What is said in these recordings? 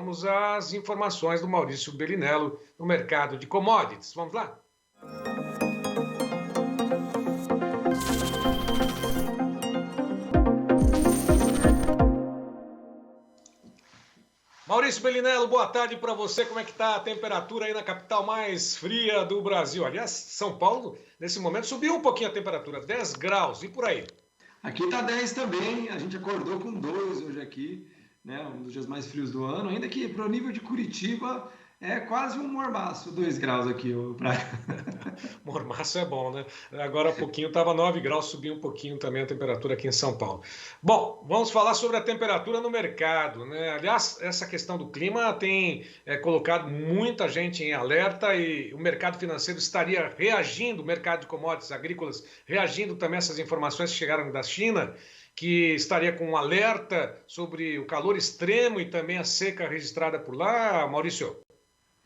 vamos às informações do Maurício Bellinello no mercado de commodities. Vamos lá? Maurício Bellinello, boa tarde para você. Como é que está a temperatura aí na capital mais fria do Brasil? Aliás, São Paulo, nesse momento, subiu um pouquinho a temperatura, 10 graus, e por aí? Aqui está 10 também, a gente acordou com 2 hoje aqui, né? Um dos dias mais frios do ano, ainda que para o nível de Curitiba é quase um mormaço, 2 graus aqui, Praia. Mormaço é bom, né? Agora há pouquinho estava 9 graus, subiu um pouquinho também a temperatura aqui em São Paulo. Bom, vamos falar sobre a temperatura no mercado, né? Aliás, essa questão do clima tem colocado muita gente em alerta e o mercado financeiro estaria reagindo, o mercado de commodities agrícolas reagindo também a essas informações que chegaram da China, que estaria com um alerta sobre o calor extremo e também a seca registrada por lá, Maurício?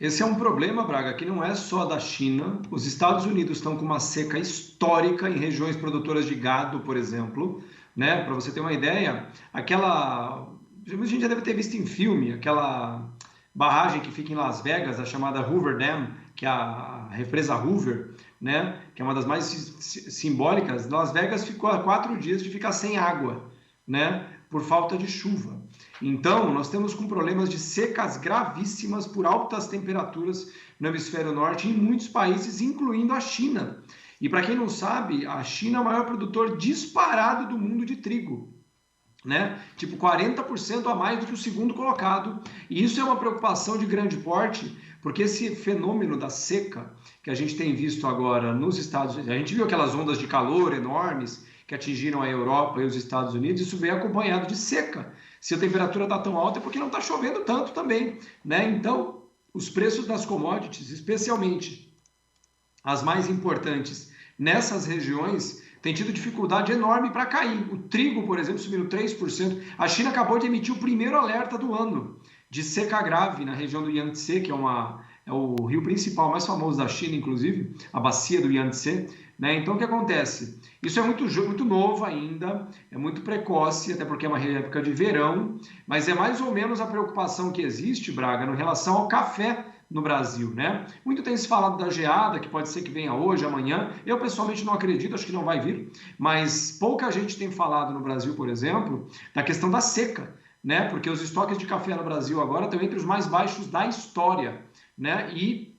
Esse é um problema, Braga, que não é só da China. Os Estados Unidos estão com uma seca histórica em regiões produtoras de gado, por exemplo, né? Para você ter uma ideia, aquela... A gente já deve ter visto em filme, aquela barragem que fica em Las Vegas, a chamada Hoover Dam, que é a represa Hoover, né? Que é uma das mais simbólicas. Las Vegas ficou há 4 dias de ficar sem água, né? Por falta de chuva. Então, nós temos com problemas de secas gravíssimas por altas temperaturas no hemisfério norte em muitos países, incluindo a China. E para quem não sabe, a China é o maior produtor disparado do mundo de trigo, né? Tipo 40% a mais do que o segundo colocado. E isso é uma preocupação de grande porte, porque esse fenômeno da seca que a gente tem visto agora nos Estados Unidos, a gente viu aquelas ondas de calor enormes que atingiram a Europa e os Estados Unidos, isso veio acompanhado de seca. Se a temperatura está tão alta é porque não está chovendo tanto também, né? Então, os preços das commodities, especialmente as mais importantes nessas regiões, têm tido dificuldade enorme para cair. O trigo, por exemplo, subiu 3%. A China acabou de emitir o primeiro alerta do ano de seca grave na região do Yangtze, que é o rio principal mais famoso da China, inclusive, a bacia do Yangtze, né? Então, o que acontece? Isso é muito novo ainda, é muito precoce, até porque é uma época de verão, mas é mais ou menos a preocupação que existe, Braga, em relação ao café no Brasil, né? Muito tem se falado da geada, que pode ser que venha hoje, amanhã. Eu, pessoalmente, não acredito, acho que não vai vir, mas pouca gente tem falado no Brasil, por exemplo, da questão da seca, né? Porque os estoques de café no Brasil agora estão entre os mais baixos da história, né? E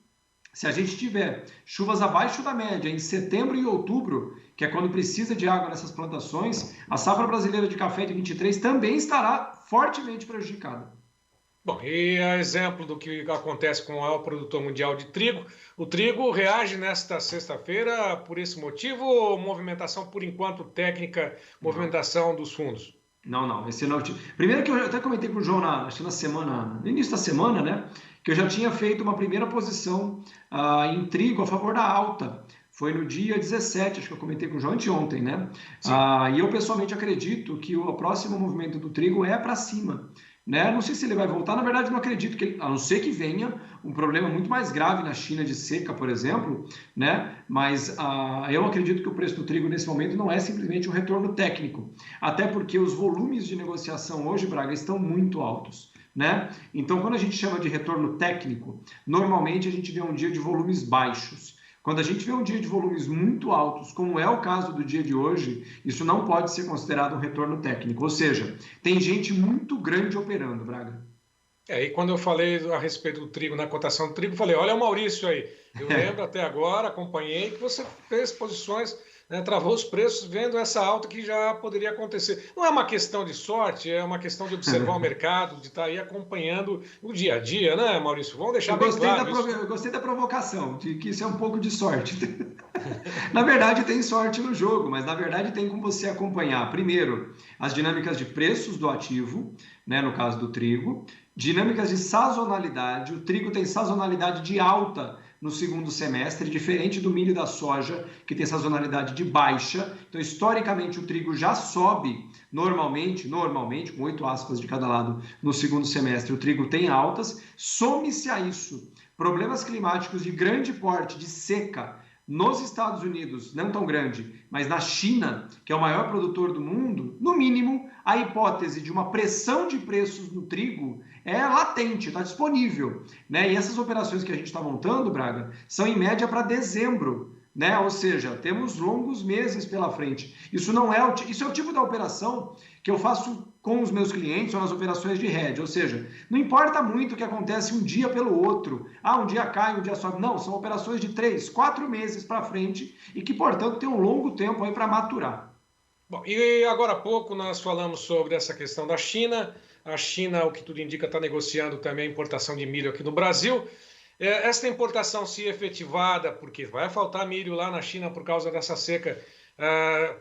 se a gente tiver chuvas abaixo da média em setembro e outubro, que é quando precisa de água nessas plantações, a safra brasileira de café de 23 também estará fortemente prejudicada. Bom, e a exemplo do que acontece com o maior produtor mundial de trigo, o trigo reage nesta sexta-feira por esse motivo ou movimentação, por enquanto, técnica, movimentação dos fundos? Não, esse não. Primeiro que eu até comentei com o João no início da semana, né? Que eu já tinha feito uma primeira posição em trigo a favor da alta. Foi no dia 17, acho que eu comentei com o João anteontem, né? E eu pessoalmente acredito que o próximo movimento do trigo é para cima. Né? Não sei se ele vai voltar, na verdade não acredito que a não ser que venha um problema muito mais grave na China de seca, por exemplo, né? Mas eu acredito que o preço do trigo nesse momento não é simplesmente um retorno técnico, até porque os volumes de negociação hoje, Braga, estão muito altos, né? Então, quando a gente chama de retorno técnico, normalmente a gente vê um dia de volumes baixos. Quando a gente vê um dia de volumes muito altos, como é o caso do dia de hoje, isso não pode ser considerado um retorno técnico. Ou seja, tem gente muito grande operando, Braga. E quando eu falei a respeito do trigo, na cotação do trigo, falei, olha o Maurício aí. Eu lembro até agora, acompanhei, que você fez posições, né, travou os preços vendo essa alta que já poderia acontecer. Não é uma questão de sorte, é uma questão de observar o mercado, de estar aí acompanhando o dia a dia, né, Maurício? Vamos deixar bem claro isso. Eu gostei da provocação, de que isso é um pouco de sorte. Na verdade, tem sorte no jogo, mas na verdade tem como você acompanhar, primeiro, as dinâmicas de preços do ativo, né, no caso do trigo, dinâmicas de sazonalidade. O trigo tem sazonalidade de alta no segundo semestre, diferente do milho e da soja, que tem sazonalidade de baixa. Então, historicamente, o trigo já sobe normalmente, com 8 aspas de cada lado, no segundo semestre. O trigo tem altas. Some-se a isso problemas climáticos de grande porte, de seca, nos Estados Unidos, não tão grande, mas na China, que é o maior produtor do mundo, no mínimo, a hipótese de uma pressão de preços no trigo é latente, está disponível, né? E essas operações que a gente está montando, Braga, são em média para dezembro, né? Ou seja, temos longos meses pela frente. Isso não é isso é o tipo da operação que eu faço com os meus clientes ou nas operações de hedge, ou seja, não importa muito o que acontece um dia pelo outro, um dia cai, um dia sobe, não, são operações de 3, 4 meses para frente e que, portanto, tem um longo tempo aí para maturar. Bom, e agora há pouco nós falamos sobre essa questão da China. A China, o que tudo indica, está negociando também a importação de milho aqui no Brasil. Esta importação, se efetivada, porque vai faltar milho lá na China por causa dessa seca,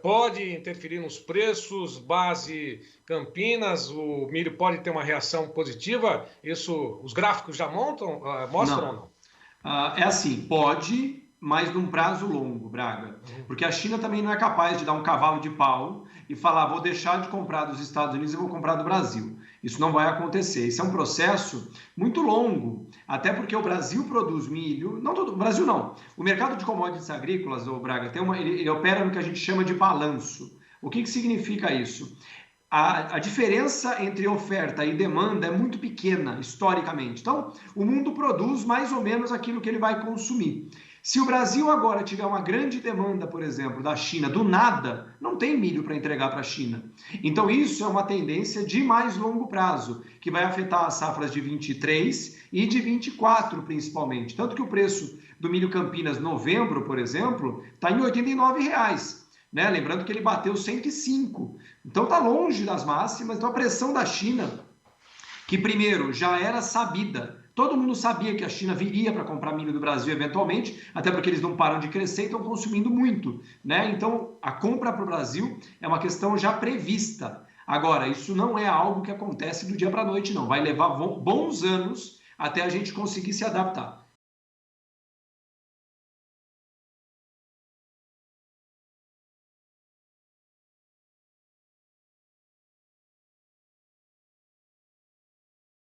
pode interferir nos preços, base Campinas, o milho pode ter uma reação positiva? Isso, os gráficos já mostram ou não? É assim, pode, mas num prazo longo, Braga. Porque a China também não é capaz de dar um cavalo de pau e falar, vou deixar de comprar dos Estados Unidos e vou comprar do Brasil. Isso não vai acontecer. Isso é um processo muito longo, até porque o Brasil produz milho, não todo, o Brasil não. O mercado de commodities agrícolas, Braga, ele opera no que a gente chama de balanço. O que significa isso? A diferença entre oferta e demanda é muito pequena, historicamente. Então, o mundo produz mais ou menos aquilo que ele vai consumir. Se o Brasil agora tiver uma grande demanda, por exemplo, da China, do nada, não tem milho para entregar para a China. Então, isso é uma tendência de mais longo prazo, que vai afetar as safras de 23 e de 24, principalmente. Tanto que o preço do milho Campinas novembro, por exemplo, está em R$ 89,00. Né? Lembrando que ele bateu 105. Então, está longe das máximas. Então, a pressão da China, que primeiro já era sabida, todo mundo sabia que a China viria para comprar milho do Brasil eventualmente, até porque eles não param de crescer e estão consumindo muito, né? Então, a compra para o Brasil é uma questão já prevista. Agora, isso não é algo que acontece do dia para a noite, não. Vai levar bons anos até a gente conseguir se adaptar.